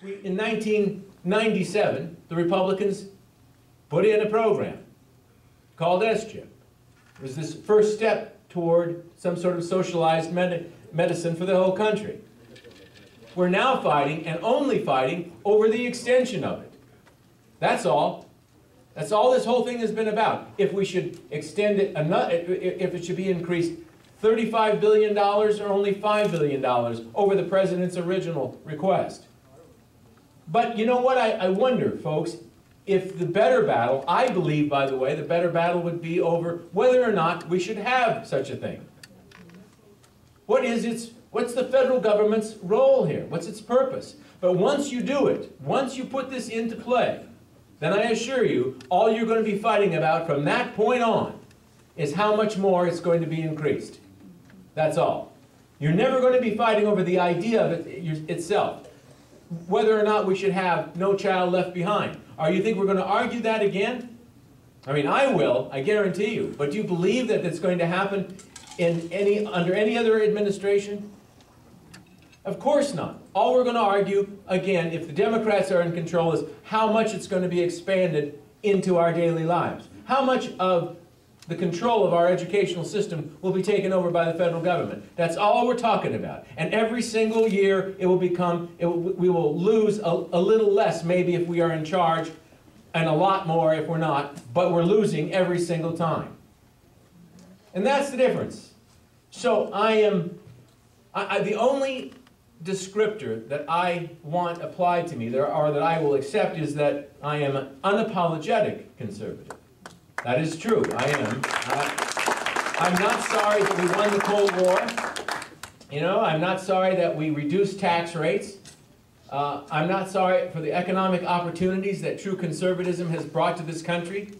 In 1997, the Republicans put in a program called S-chip. It was this first step toward some sort of socialized medicine for the whole country. We're now fighting, and only fighting, over the extension of it. That's all. That's all this whole thing has been about. If we should extend it, if it should be increased $35 billion or only $5 billion over the president's original request. But you know what? I wonder, folks, if the better battle, I believe, by the way, the better battle would be over whether or not we should have such a thing. What's the federal government's role here? What's its purpose? But once you do it, once you put this into play, then I assure you, all you're going to be fighting about from that point on is how much more it's going to be increased. That's all. You're never going to be fighting over the idea of it itself, whether or not we should have no child left behind. Or you think we're going to argue that again? I mean, I will, I guarantee you. But do you believe that it's going to happen under any other administration? Of course not. All we're going to argue, again, if the Democrats are in control, is how much it's going to be expanded into our daily lives. How much of the control of our educational system will be taken over by the federal government. That's all we're talking about. And every single year we will lose a little less maybe if we are in charge, and a lot more if we're not, but we're losing every single time. And that's the difference. So the only descriptor that I want applied to me, or that I will accept, is that I am an unapologetic conservative. That is true, I am. I'm not sorry that we won the Cold War. You know, I'm not sorry that we reduced tax rates. I'm not sorry for the economic opportunities that true conservatism has brought to this country,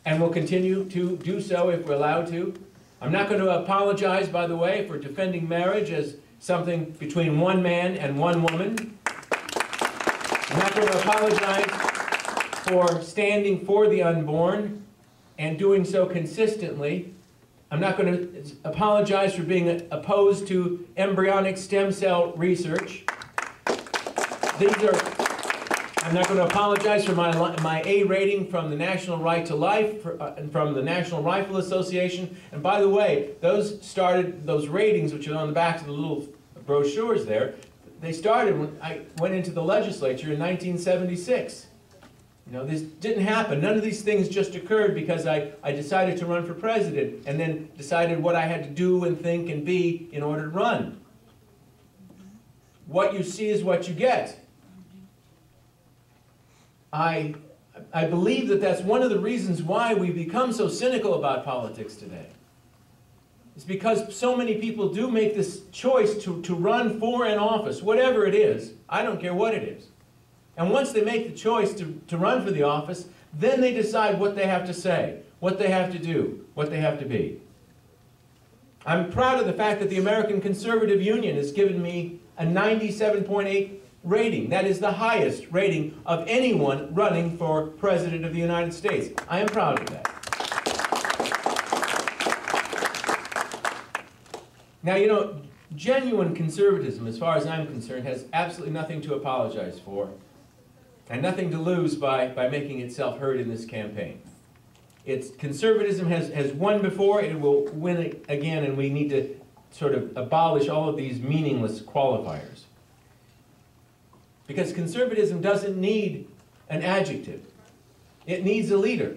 and will continue to do so if we're allowed to. I'm not going to apologize, by the way, for defending marriage as something between one man and one woman. I'm not going to apologize for standing for the unborn and doing so consistently. I'm not going to apologize for being opposed to embryonic stem cell research. I'm not going to apologize for my A rating from the National Right to Life, from the National Rifle Association. And by the way, those ratings, which are on the backs of the little brochures there, they started when I went into the legislature in 1976. You know, this didn't happen. None of these things just occurred because I decided to run for president and then decided what I had to do and think and be in order to run. What you see is what you get. I believe that that's one of the reasons why we become so cynical about politics today. It's because so many people do make this choice to run for an office, whatever it is. I don't care what it is. And once they make the choice to run for the office, then they decide what they have to say, what they have to do, what they have to be. I'm proud of the fact that the American Conservative Union has given me a 97.8 rating. That is the highest rating of anyone running for President of the United States. I am proud of that. Now, you know, genuine conservatism, as far as I'm concerned, has absolutely nothing to apologize for and nothing to lose by making itself heard in this campaign. Conservatism has won before, it will win again, and we need to sort of abolish all of these meaningless qualifiers. Because conservatism doesn't need an adjective. It needs a leader.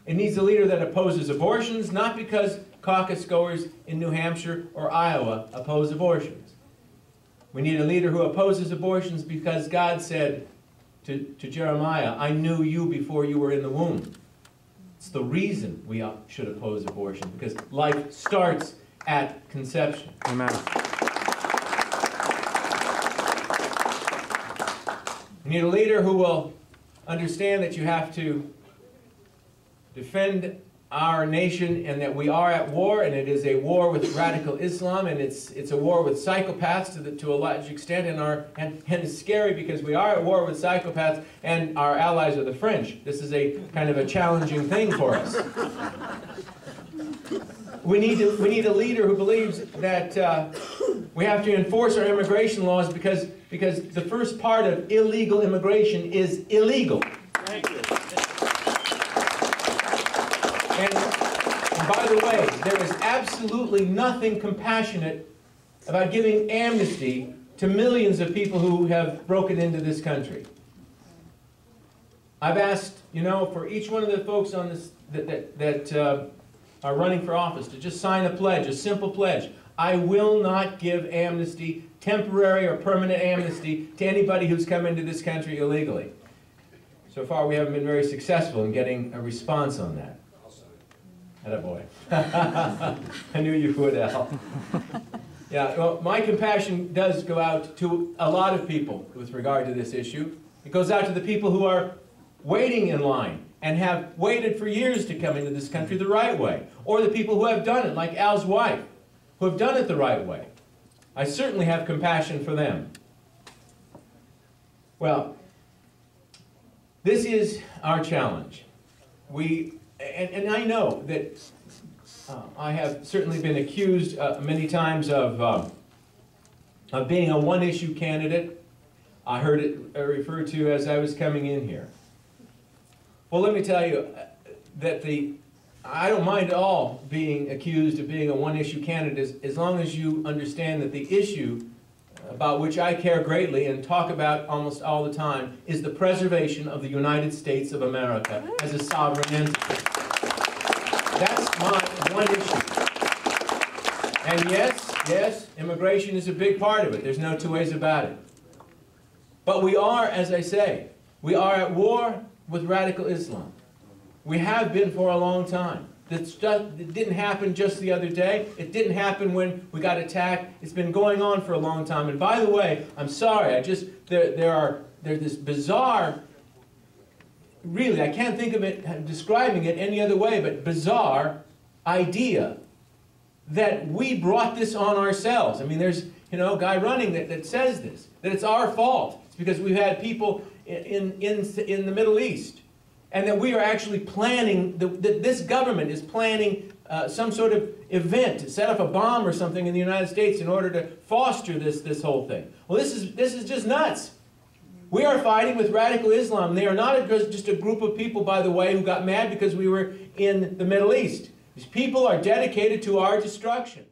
It needs a leader that opposes abortions, not because caucus goers in New Hampshire or Iowa oppose abortions. We need a leader who opposes abortions because God said to Jeremiah, I knew you before you were in the womb. It's the reason we should oppose abortion, because life starts at conception. Amen. We need a leader who will understand that you have to defend our nation and that we are at war, and it is a war with radical Islam, and it's a war with psychopaths to a large extent, and it's scary because we are at war with psychopaths and our allies are the French. This is a kind of a challenging thing for us. We need a leader who believes that we have to enforce our immigration laws because because the first part of illegal immigration is illegal. Thank you. And by the way, there is absolutely nothing compassionate about giving amnesty to millions of people who have broken into this country. I've asked, you know, for each one of the folks on this that are running for office to just sign a pledge, a simple pledge. I will not give amnesty, temporary or permanent amnesty, to anybody who's come into this country illegally. So far, we haven't been very successful in getting a response on that. Attaboy. I knew you would, Al. Yeah, well, my compassion does go out to a lot of people with regard to this issue. It goes out to the people who are waiting in line and have waited for years to come into this country the right way, or the people who have done it, like Al's wife, who have done it the right way. I certainly have compassion for them. Well, this is our challenge. And I know that I have certainly been accused many times of being a one-issue candidate. I heard it referred to as I was coming in here. Well, let me tell you that I don't mind at all being accused of being a one-issue candidate as long as you understand that the issue about which I care greatly and talk about almost all the time is the preservation of the United States of America as a sovereign entity. That's my one issue. And yes, immigration is a big part of it. There's no two ways about it. But we are, as I say, we are at war with radical Islam. We have been for a long time. It didn't happen just the other day. It didn't happen when we got attacked. It's been going on for a long time. And by the way, I'm sorry, there's this bizarre, really, I can't think of it, describing it any other way, but bizarre idea that we brought this on ourselves. I mean, there's, you know, a guy running that says this, that it's our fault. It's because we've had people in the Middle East, and that we are actually planning, this government is planning some sort of event to set up a bomb or something in the United States in order to foster this whole thing. Well, this is just nuts. We are fighting with radical Islam. They are not just a group of people, by the way, who got mad because we were in the Middle East. These people are dedicated to our destruction.